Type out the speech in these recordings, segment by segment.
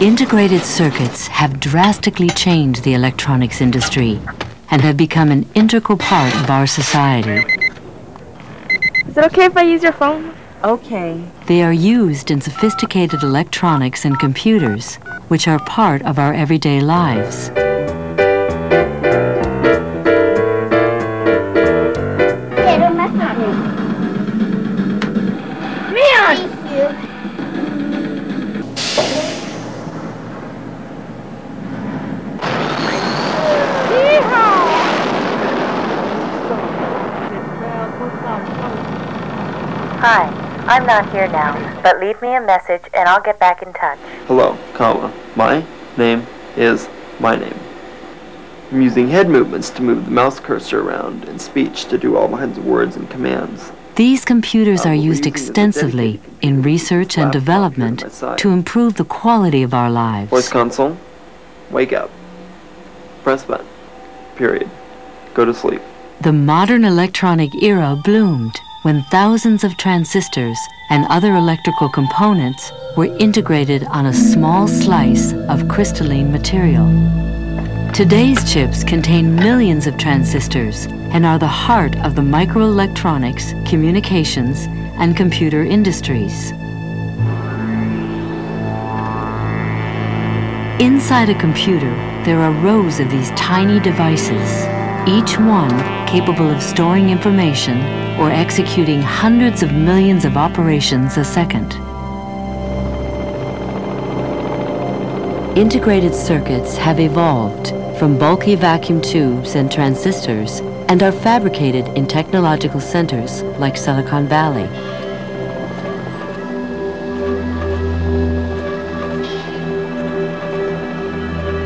Integrated circuits have drastically changed the electronics industry and have become an integral part of our society. Is it okay if I use your phone? Okay. They are used in sophisticated electronics and computers, which are part of our everyday lives. Hi, I'm not here now, but leave me a message and I'll get back in touch. Hello, comma. My name is my name. I'm using head movements to move the mouse cursor around and speech to do all kinds of words and commands. These computers are used extensively in research and development to improve the quality of our lives. Voice console, wake up. Press button, period. Go to sleep. The modern electronic era bloomed when thousands of transistors and other electrical components were integrated on a small slice of crystalline material. Today's chips contain millions of transistors and are the heart of the microelectronics, communications, and computer industries. Inside a computer, there are rows of these tiny devices, each one capable of storing information or executing hundreds of millions of operations a second. Integrated circuits have evolved from bulky vacuum tubes and transistors and are fabricated in technological centers like Silicon Valley.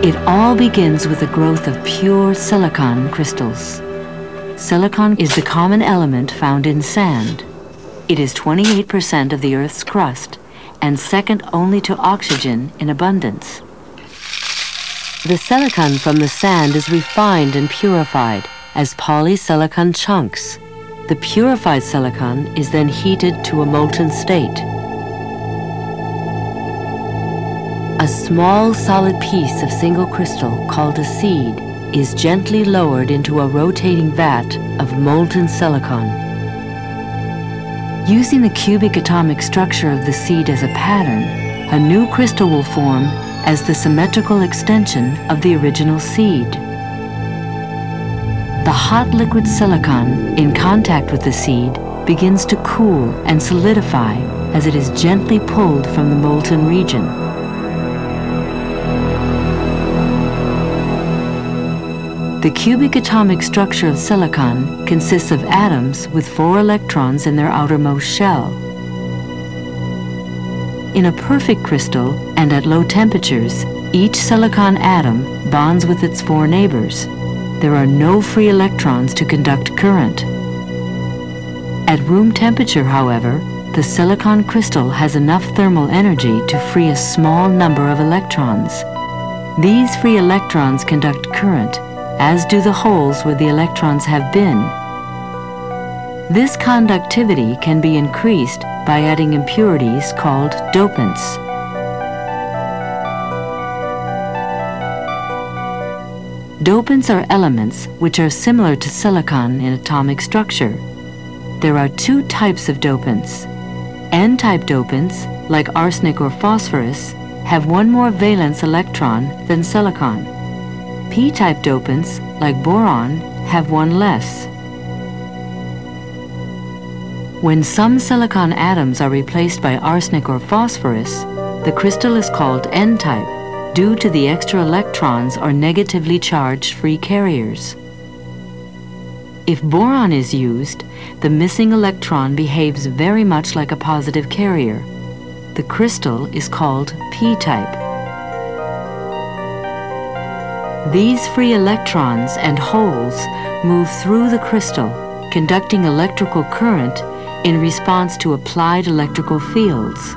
It all begins with the growth of pure silicon crystals. Silicon is the common element found in sand. It is 28% of the Earth's crust and second only to oxygen in abundance. The silicon from the sand is refined and purified as polysilicon chunks. The purified silicon is then heated to a molten state. A small solid piece of single crystal called a seed is gently lowered into a rotating vat of molten silicon. Using the cubic atomic structure of the seed as a pattern, a new crystal will form as the symmetrical extension of the original seed. The hot liquid silicon in contact with the seed begins to cool and solidify as it is gently pulled from the molten region. The cubic atomic structure of silicon consists of atoms with 4 electrons in their outermost shell. In a perfect crystal and at low temperatures, each silicon atom bonds with its 4 neighbors. There are no free electrons to conduct current. At room temperature, however, the silicon crystal has enough thermal energy to free a small number of electrons. These free electrons conduct current, as do the holes where the electrons have been. This conductivity can be increased by adding impurities called dopants. Dopants are elements which are similar to silicon in atomic structure. There are 2 types of dopants. N-type dopants, like arsenic or phosphorus, have 1 more valence electron than silicon. P-type dopants, like boron, have 1 less. When some silicon atoms are replaced by arsenic or phosphorus, the crystal is called N-type, due to the extra electrons or negatively charged free carriers. If boron is used, the missing electron behaves very much like a positive carrier. The crystal is called P-type. These free electrons and holes move through the crystal, conducting electrical current in response to applied electrical fields.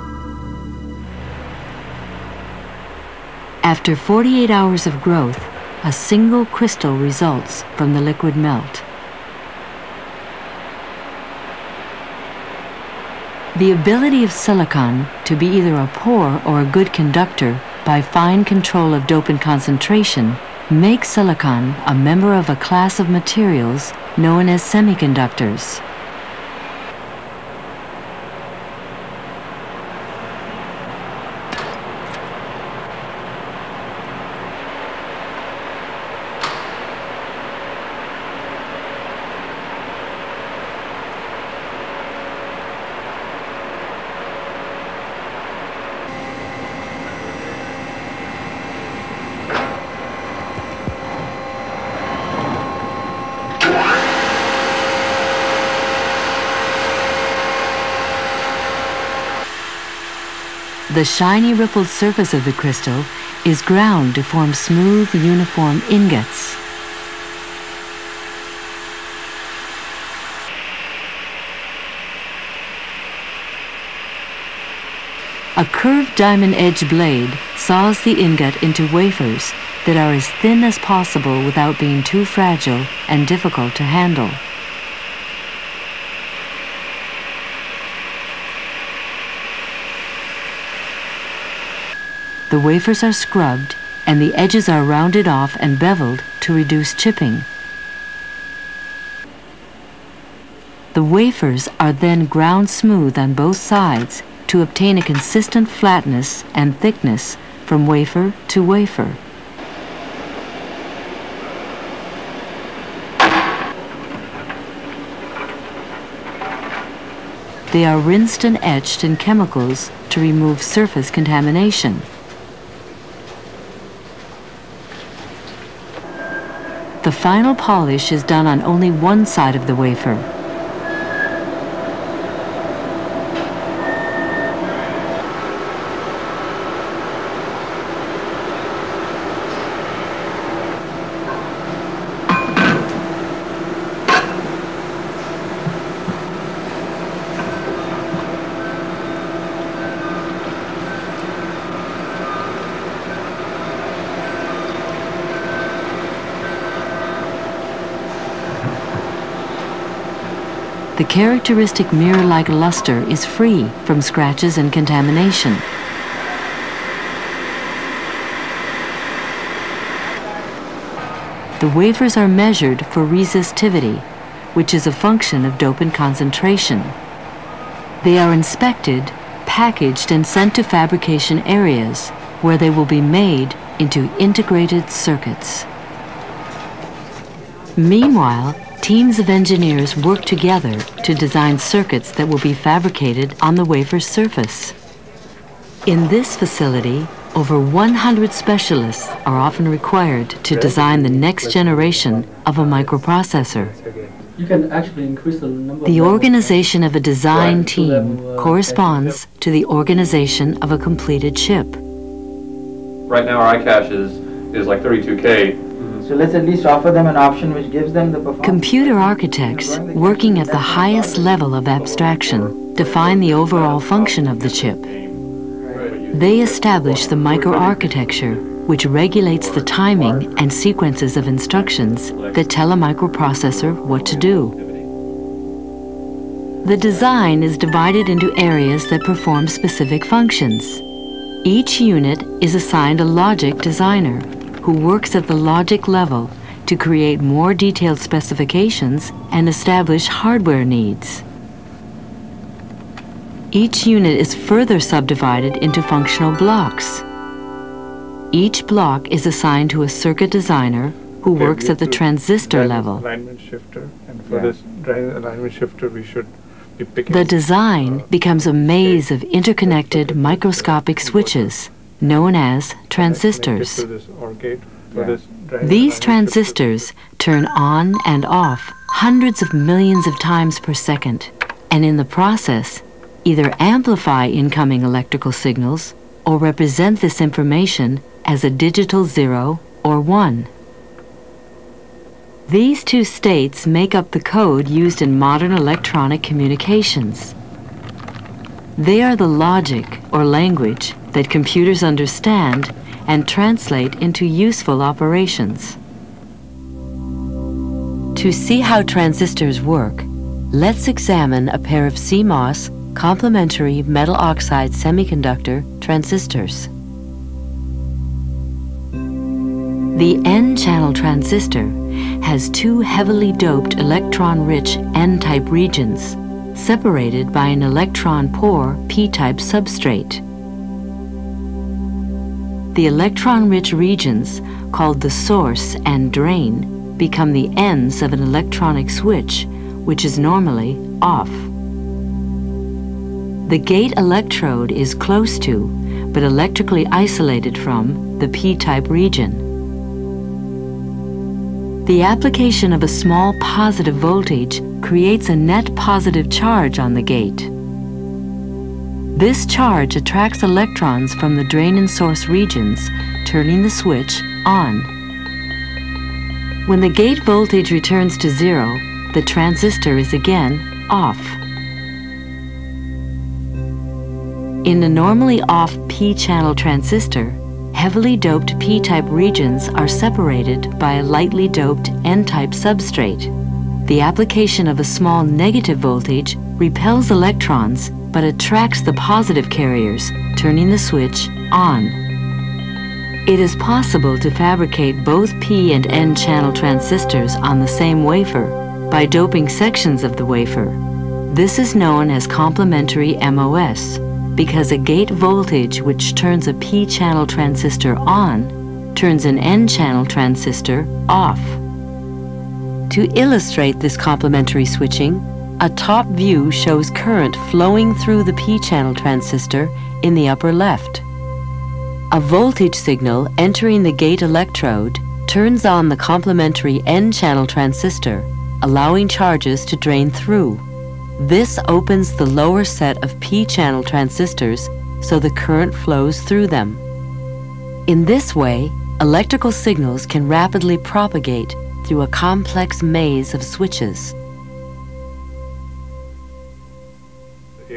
After 48 hours of growth, a single crystal results from the liquid melt. The ability of silicon to be either a poor or a good conductor by fine control of dopant concentration, make silicon a member of a class of materials known as semiconductors. The shiny rippled surface of the crystal is ground to form smooth, uniform ingots. A curved diamond edge blade saws the ingot into wafers that are as thin as possible without being too fragile and difficult to handle. The wafers are scrubbed and the edges are rounded off and beveled to reduce chipping. The wafers are then ground smooth on both sides to obtain a consistent flatness and thickness from wafer to wafer. They are rinsed and etched in chemicals to remove surface contamination. The final polish is done on only one side of the wafer. The characteristic mirror-like luster is free from scratches and contamination. The wafers are measured for resistivity, which is a function of dopant concentration. They are inspected, packaged, and sent to fabrication areas, where they will be made into integrated circuits. Meanwhile, teams of engineers work together to design circuits that will be fabricated on the wafer's surface. In this facility, over 100 specialists are often required to design the next generation of a microprocessor. You can actually increase the number. The organization of a design team corresponds to the organization of a completed chip. Right now our iCache is like 32K. So let's at least offer them an option which gives them the performance. Computer architects, working at the highest level of abstraction, define the overall function of the chip. They establish the microarchitecture, which regulates the timing and sequences of instructions that tell a microprocessor what to do. The design is divided into areas that perform specific functions. Each unit is assigned a logic designer, who works at the logic level to create more detailed specifications and establish hardware needs. Each unit is further subdivided into functional blocks. Each block is assigned to a circuit designer who works at the transistor level. Alignment shifter, and for this alignment shifter we should be picking. The design becomes a maze of interconnected microscopic switches, known as transistors. These transistors turn on and off hundreds of millions of times per second, and in the process, either amplify incoming electrical signals or represent this information as a digital 0 or 1. These two states make up the code used in modern electronic communications. They are the logic or language that computers understand and translate into useful operations. To see how transistors work, let's examine a pair of CMOS complementary metal oxide semiconductor transistors. The N-channel transistor has two heavily doped electron-rich N-type regions, separated by an electron-poor P-type substrate. The electron-rich regions, called the source and drain, become the ends of an electronic switch, which is normally off. The gate electrode is close to, but electrically isolated from, the P-type region. The application of a small positive voltage creates a net positive charge on the gate. This charge attracts electrons from the drain and source regions, turning the switch on. When the gate voltage returns to zero, the transistor is again off. In a normally off P-channel transistor, heavily doped P-type regions are separated by a lightly doped N-type substrate. The application of a small negative voltage repels electrons but attracts the positive carriers, turning the switch on. It is possible to fabricate both P and N-channel transistors on the same wafer by doping sections of the wafer. This is known as complementary MOS, because a gate voltage which turns a P-channel transistor on turns an N-channel transistor off. To illustrate this complementary switching, a top view shows current flowing through the P-channel transistor in the upper left. A voltage signal entering the gate electrode turns on the complementary N-channel transistor, allowing charges to drain through. This opens the lower set of P-channel transistors so the current flows through them. In this way, electrical signals can rapidly propagate through a complex maze of switches.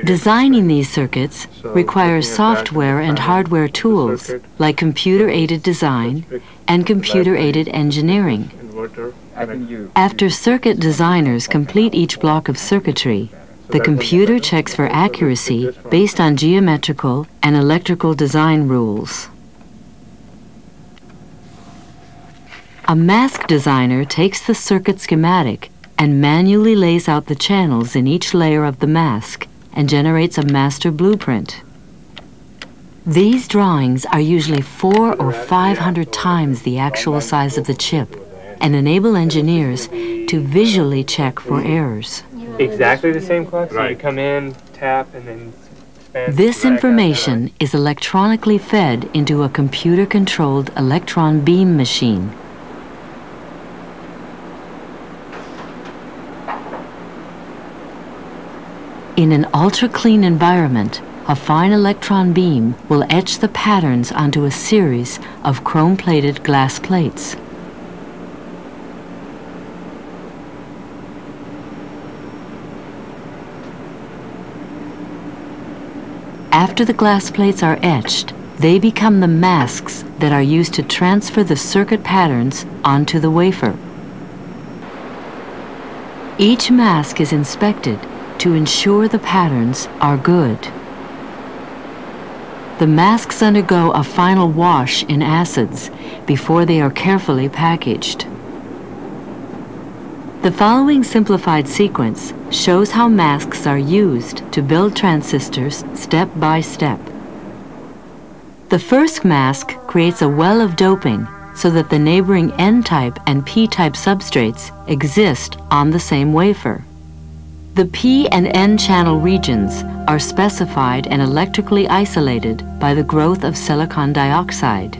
Designing these circuits requires software and hardware tools like computer-aided design and computer-aided engineering. After circuit designers complete each block of circuitry, the computer checks for accuracy based on geometrical and electrical design rules. A mask designer takes the circuit schematic and manually lays out the channels in each layer of the mask and generates a master blueprint. These drawings are usually 400 or 500 times the actual size of the chip and enable engineers to visually check for errors. Exactly the same clock, so you come in, tap, and then expand. This information is electronically fed into a computer-controlled electron beam machine. In an ultra-clean environment, a fine electron beam will etch the patterns onto a series of chrome-plated glass plates. After the glass plates are etched, they become the masks that are used to transfer the circuit patterns onto the wafer. Each mask is inspected to ensure the patterns are good. The masks undergo a final wash in acids before they are carefully packaged. The following simplified sequence shows how masks are used to build transistors step by step. The first mask creates a well of doping so that the neighboring N-type and P-type substrates exist on the same wafer. The P and N channel regions are specified and electrically isolated by the growth of silicon dioxide.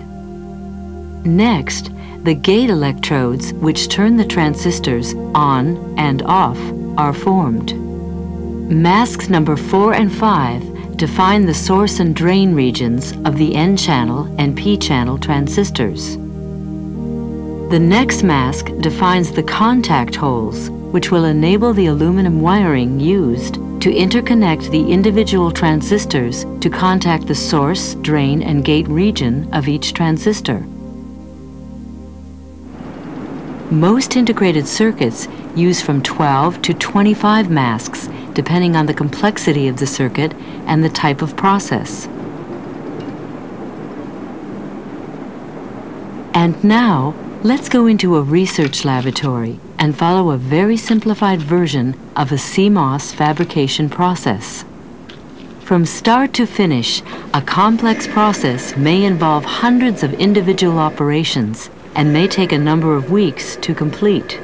Next, the gate electrodes, which turn the transistors on and off, are formed. Masks number 4 and 5 define the source and drain regions of the N-channel and P-channel transistors. The next mask defines the contact holes, which will enable the aluminum wiring used to interconnect the individual transistors to contact the source, drain, and gate region of each transistor. Most integrated circuits use from 12 to 25 masks, depending on the complexity of the circuit and the type of process. And now, let's go into a research laboratory and follow a very simplified version of a CMOS fabrication process. From start to finish, a complex process may involve hundreds of individual operations and may take a number of weeks to complete.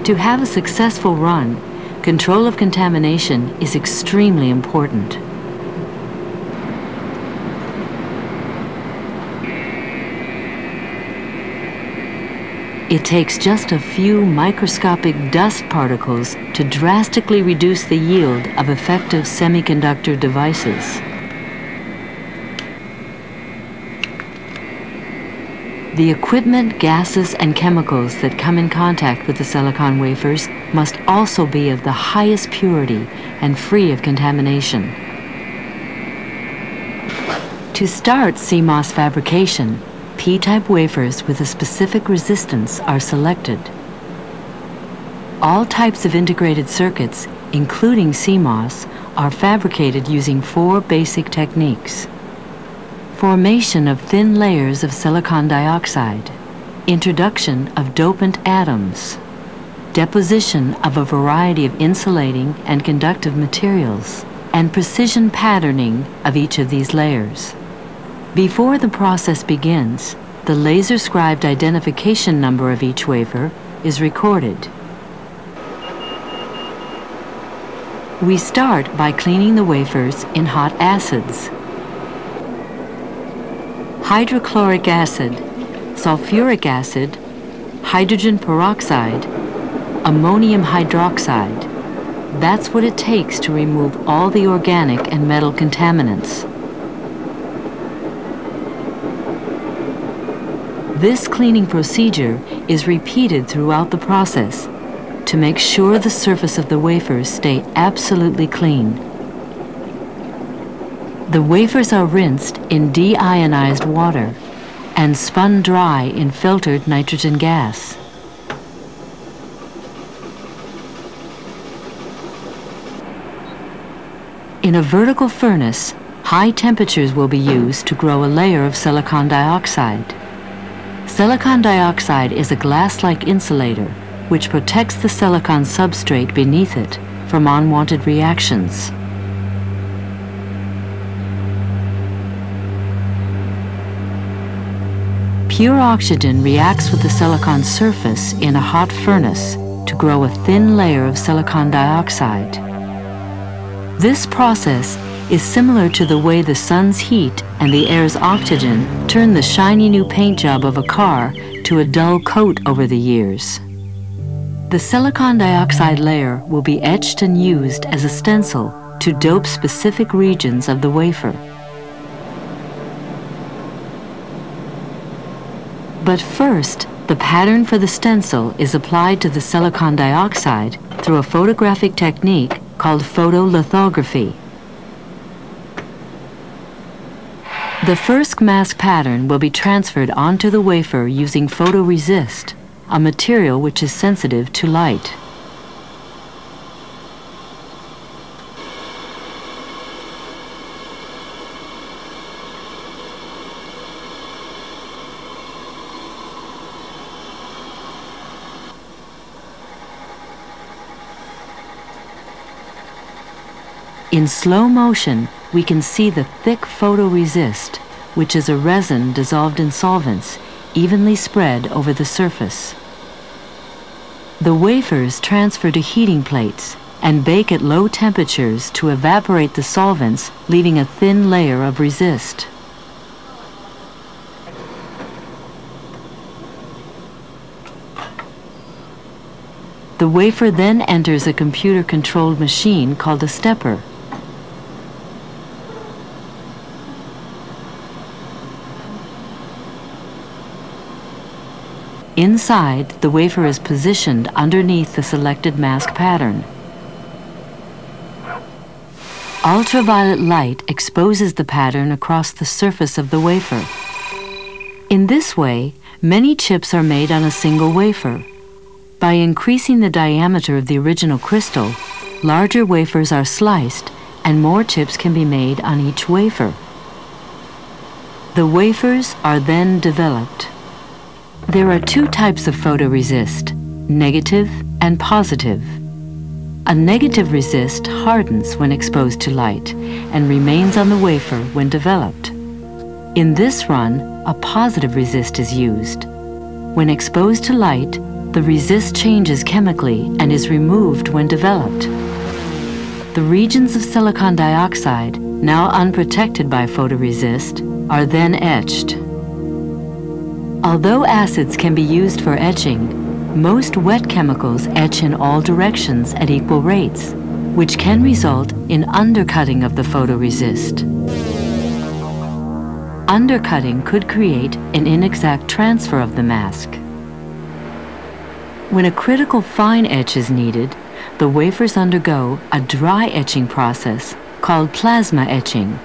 To have a successful run, control of contamination is extremely important. It takes just a few microscopic dust particles to drastically reduce the yield of effective semiconductor devices. The equipment, gases, and chemicals that come in contact with the silicon wafers must also be of the highest purity and free of contamination. To start CMOS fabrication, P-type wafers with a specific resistance are selected. All types of integrated circuits, including CMOS, are fabricated using 4 basic techniques. Formation of thin layers of silicon dioxide, introduction of dopant atoms, deposition of a variety of insulating and conductive materials, and precision patterning of each of these layers. Before the process begins, the laser-scribed identification number of each wafer is recorded. We start by cleaning the wafers in hot acids. Hydrochloric acid, sulfuric acid, hydrogen peroxide, ammonium hydroxide. That's what it takes to remove all the organic and metal contaminants. This cleaning procedure is repeated throughout the process to make sure the surface of the wafers stay absolutely clean. The wafers are rinsed in deionized water and spun dry in filtered nitrogen gas. In a vertical furnace, high temperatures will be used to grow a layer of silicon dioxide. Silicon dioxide is a glass-like insulator which protects the silicon substrate beneath it from unwanted reactions. Pure oxygen reacts with the silicon surface in a hot furnace to grow a thin layer of silicon dioxide. This process is similar to the way the sun's heat and the air's oxygen turn the shiny new paint job of a car to a dull coat over the years. The silicon dioxide layer will be etched and used as a stencil to dope specific regions of the wafer. But first, the pattern for the stencil is applied to the silicon dioxide through a photographic technique called photolithography. The first mask pattern will be transferred onto the wafer using photoresist, a material which is sensitive to light. In slow motion, we can see the thick photoresist, which is a resin dissolved in solvents, evenly spread over the surface. The wafers transfer to heating plates and bake at low temperatures to evaporate the solvents, leaving a thin layer of resist. The wafer then enters a computer-controlled machine called a stepper. Inside, the wafer is positioned underneath the selected mask pattern. Ultraviolet light exposes the pattern across the surface of the wafer. In this way, many chips are made on a single wafer. By increasing the diameter of the original crystal, larger wafers are sliced and more chips can be made on each wafer. The wafers are then developed. There are two types of photoresist, negative and positive. A negative resist hardens when exposed to light and remains on the wafer when developed. In this run, a positive resist is used. When exposed to light, the resist changes chemically and is removed when developed. The regions of silicon dioxide, now unprotected by photoresist, are then etched. Although acids can be used for etching, most wet chemicals etch in all directions at equal rates, which can result in undercutting of the photoresist. Undercutting could create an inexact transfer of the mask. When a critical fine etch is needed, the wafers undergo a dry etching process called plasma etching.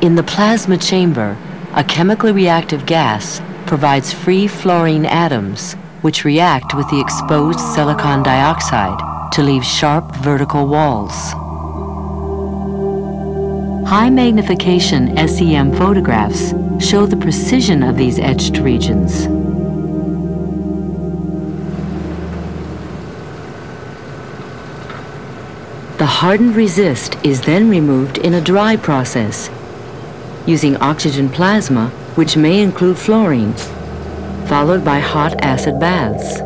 In the plasma chamber, a chemically reactive gas provides free fluorine atoms which react with the exposed silicon dioxide to leave sharp vertical walls. High magnification SEM photographs show the precision of these etched regions. The hardened resist is then removed in a dry process using oxygen plasma, which may include fluorine, followed by hot acid baths.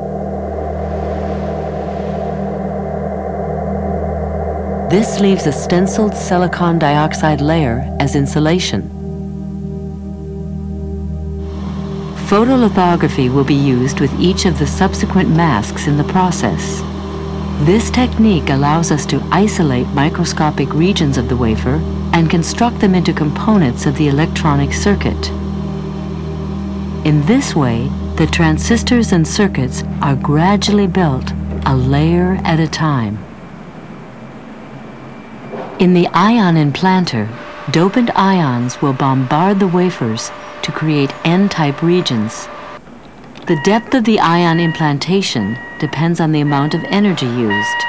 This leaves a stenciled silicon dioxide layer as insulation. Photolithography will be used with each of the subsequent masks in the process. This technique allows us to isolate microscopic regions of the wafer and construct them into components of the electronic circuit. In this way, the transistors and circuits are gradually built, a layer at a time. In the ion implanter, dopant ions will bombard the wafers to create N-type regions. The depth of the ion implantation depends on the amount of energy used.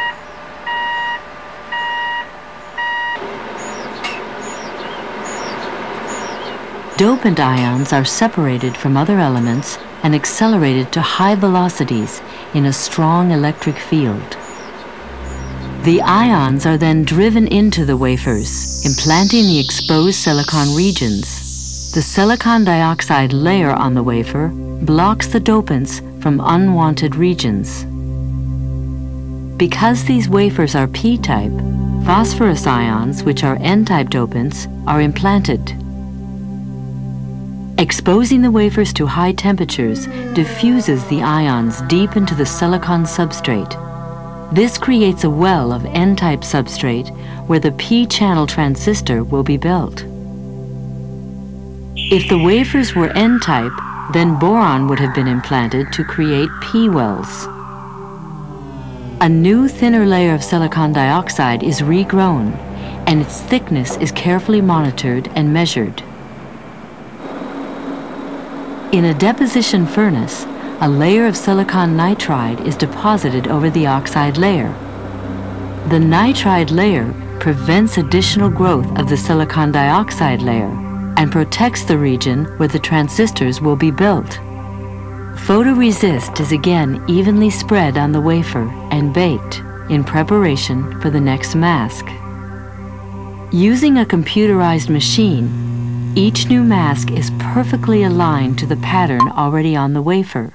Dopant ions are separated from other elements and accelerated to high velocities in a strong electric field. The ions are then driven into the wafers, implanting the exposed silicon regions. The silicon dioxide layer on the wafer blocks the dopants from unwanted regions. Because these wafers are P-type, phosphorus ions, which are N-type dopants, are implanted. Exposing the wafers to high temperatures diffuses the ions deep into the silicon substrate. This creates a well of N-type substrate where the P-channel transistor will be built. If the wafers were N-type, then boron would have been implanted to create P-wells. A new thinner layer of silicon dioxide is regrown, and its thickness is carefully monitored and measured. In a deposition furnace, a layer of silicon nitride is deposited over the oxide layer. The nitride layer prevents additional growth of the silicon dioxide layer and protects the region where the transistors will be built. Photoresist is again evenly spread on the wafer and baked in preparation for the next mask. Using a computerized machine, each new mask is perfectly aligned to the pattern already on the wafer.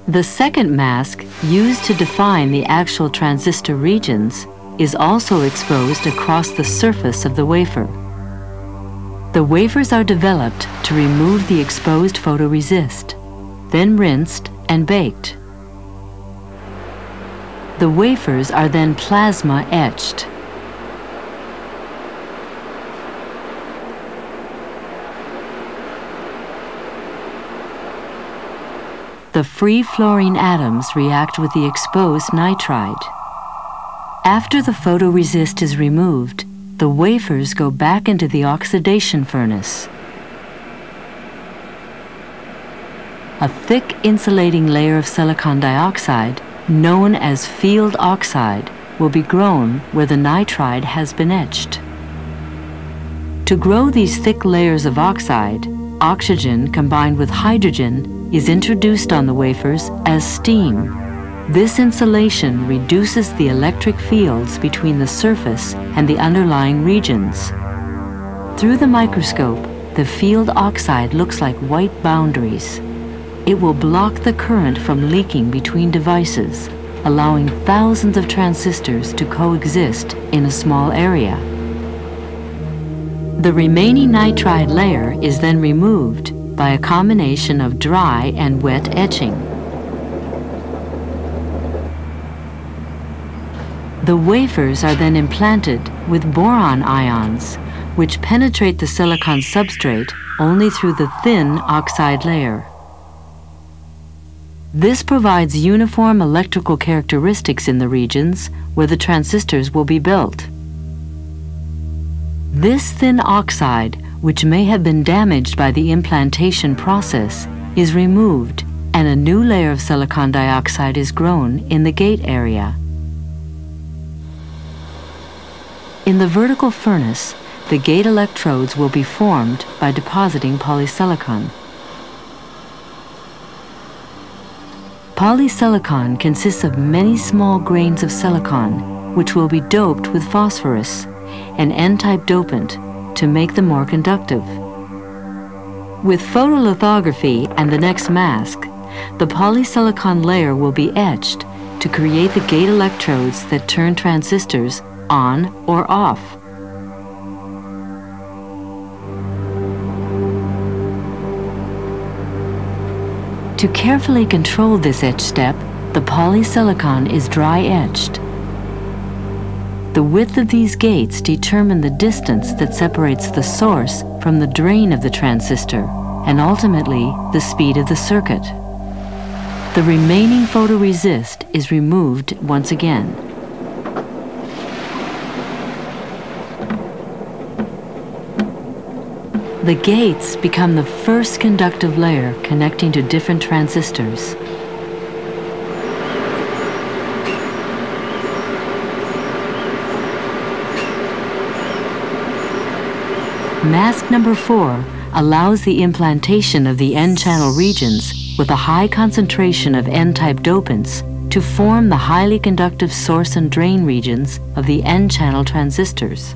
The second mask, used to define the actual transistor regions, is also exposed across the surface of the wafer. The wafers are developed to remove the exposed photoresist, then rinsed and baked. The wafers are then plasma etched. The free fluorine atoms react with the exposed nitride. After the photoresist is removed, the wafers go back into the oxidation furnace. a thick insulating layer of silicon dioxide, known as field oxide, will be grown where the nitride has been etched. To grow these thick layers of oxide, oxygen combined with hydrogen is introduced on the wafers as steam. This insulation reduces the electric fields between the surface and the underlying regions. Through the microscope, the field oxide looks like white boundaries. It will block the current from leaking between devices, allowing thousands of transistors to coexist in a small area. The remaining nitride layer is then removed by a combination of dry and wet etching. The wafers are then implanted with boron ions, which penetrate the silicon substrate only through the thin oxide layer. This provides uniform electrical characteristics in the regions where the transistors will be built. This thin oxide, which may have been damaged by the implantation process, is removed and a new layer of silicon dioxide is grown in the gate area. In the vertical furnace, the gate electrodes will be formed by depositing polysilicon. Polysilicon consists of many small grains of silicon, which will be doped with phosphorus, an N-type dopant, to make them more conductive. With photolithography and the next mask, the polysilicon layer will be etched to create the gate electrodes that turn transistors on or off. To carefully control this etch step, the polysilicon is dry etched. The width of these gates determine the distance that separates the source from the drain of the transistor, and ultimately the speed of the circuit. The remaining photoresist is removed once again. The gates become the first conductive layer connecting to different transistors. Mask number 4 allows the implantation of the N-channel regions with a high concentration of N-type dopants to form the highly conductive source and drain regions of the N-channel transistors.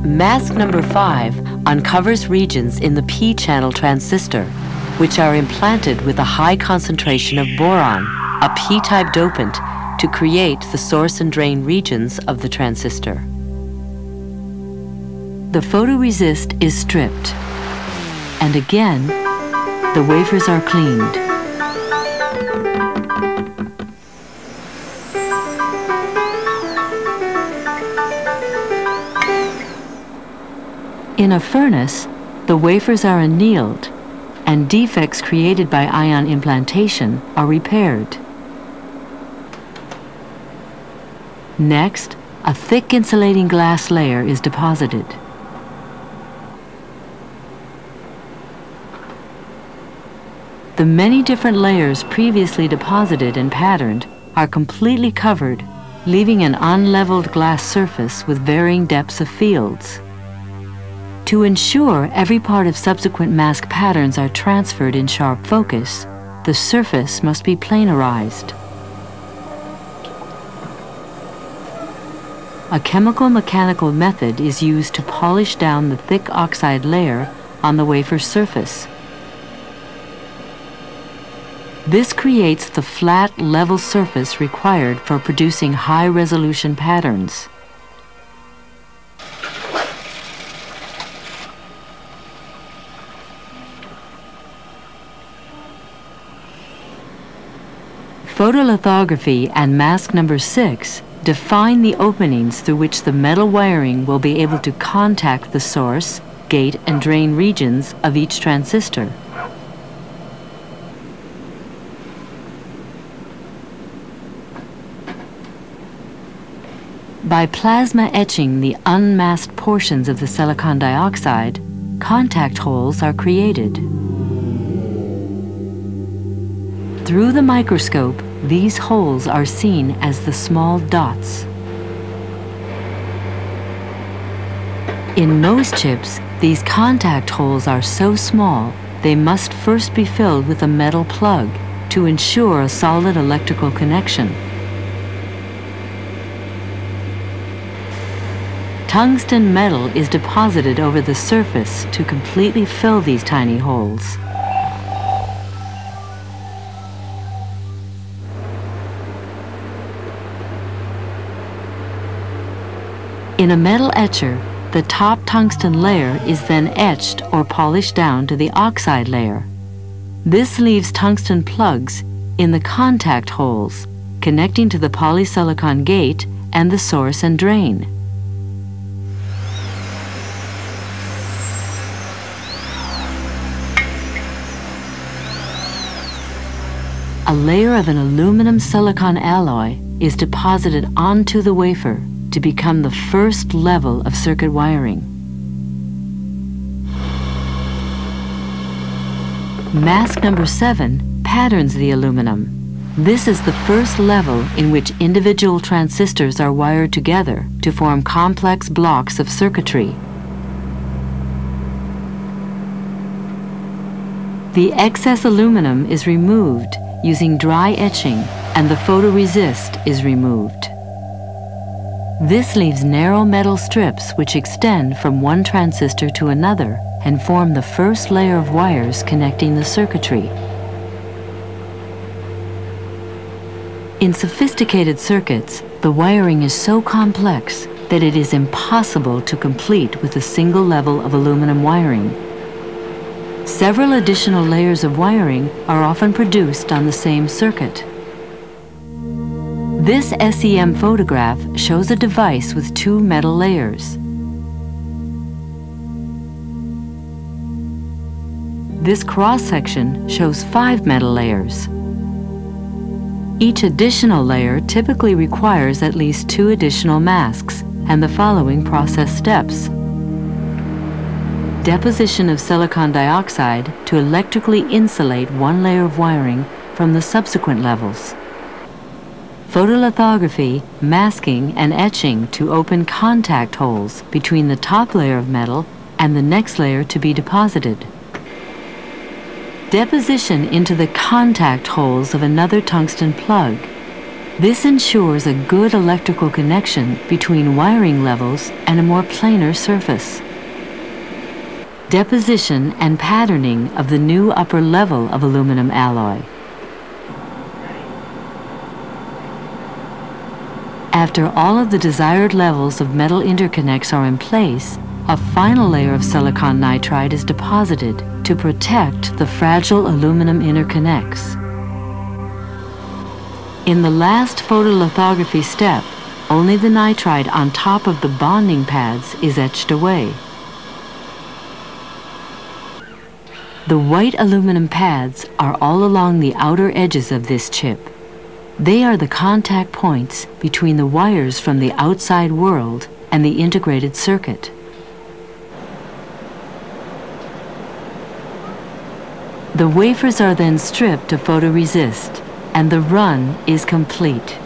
Mask number 5 uncovers regions in the P-channel transistor, which are implanted with a high concentration of boron, a P-type dopant, to create the source and drain regions of the transistor. The photoresist is stripped, and again, the wafers are cleaned. In a furnace, the wafers are annealed, and defects created by ion implantation are repaired. Next, a thick insulating glass layer is deposited. The many different layers previously deposited and patterned are completely covered, leaving an unleveled glass surface with varying depths of fields. To ensure every part of subsequent mask patterns are transferred in sharp focus, the surface must be planarized. A chemical-mechanical method is used to polish down the thick oxide layer on the wafer's surface. This creates the flat, level surface required for producing high-resolution patterns. Photolithography and mask number 6 define the openings through which the metal wiring will be able to contact the source, gate, and drain regions of each transistor. By plasma etching the unmasked portions of the silicon dioxide, contact holes are created. Through the microscope, these holes are seen as the small dots. In most chips, these contact holes are so small, they must first be filled with a metal plug to ensure a solid electrical connection. Tungsten metal is deposited over the surface to completely fill these tiny holes. In a metal etcher, the top tungsten layer is then etched or polished down to the oxide layer. This leaves tungsten plugs in the contact holes, connecting to the polysilicon gate and the source and drain. A layer of an aluminum silicon alloy is deposited onto the wafer to become the first level of circuit wiring. Mask number 7 patterns the aluminum. This is the first level in which individual transistors are wired together to form complex blocks of circuitry. The excess aluminum is removed using dry etching, and the photoresist is removed. This leaves narrow metal strips which extend from one transistor to another and form the first layer of wires connecting the circuitry. In sophisticated circuits, the wiring is so complex that it is impossible to complete with a single level of aluminum wiring. Several additional layers of wiring are often produced on the same circuit. This SEM photograph shows a device with 2 metal layers. This cross-section shows 5 metal layers. Each additional layer typically requires at least 2 additional masks and the following process steps. Deposition of silicon dioxide to electrically insulate one layer of wiring from the subsequent levels. Photolithography, masking, and etching to open contact holes between the top layer of metal and the next layer to be deposited. Deposition into the contact holes of another tungsten plug. This ensures a good electrical connection between wiring levels and a more planar surface. Deposition and patterning of the new upper level of aluminum alloy. After all of the desired levels of metal interconnects are in place, a final layer of silicon nitride is deposited to protect the fragile aluminum interconnects. In the last photolithography step, only the nitride on top of the bonding pads is etched away. The white aluminum pads are all along the outer edges of this chip. They are the contact points between the wires from the outside world and the integrated circuit. The wafers are then stripped to photoresist, and the run is complete.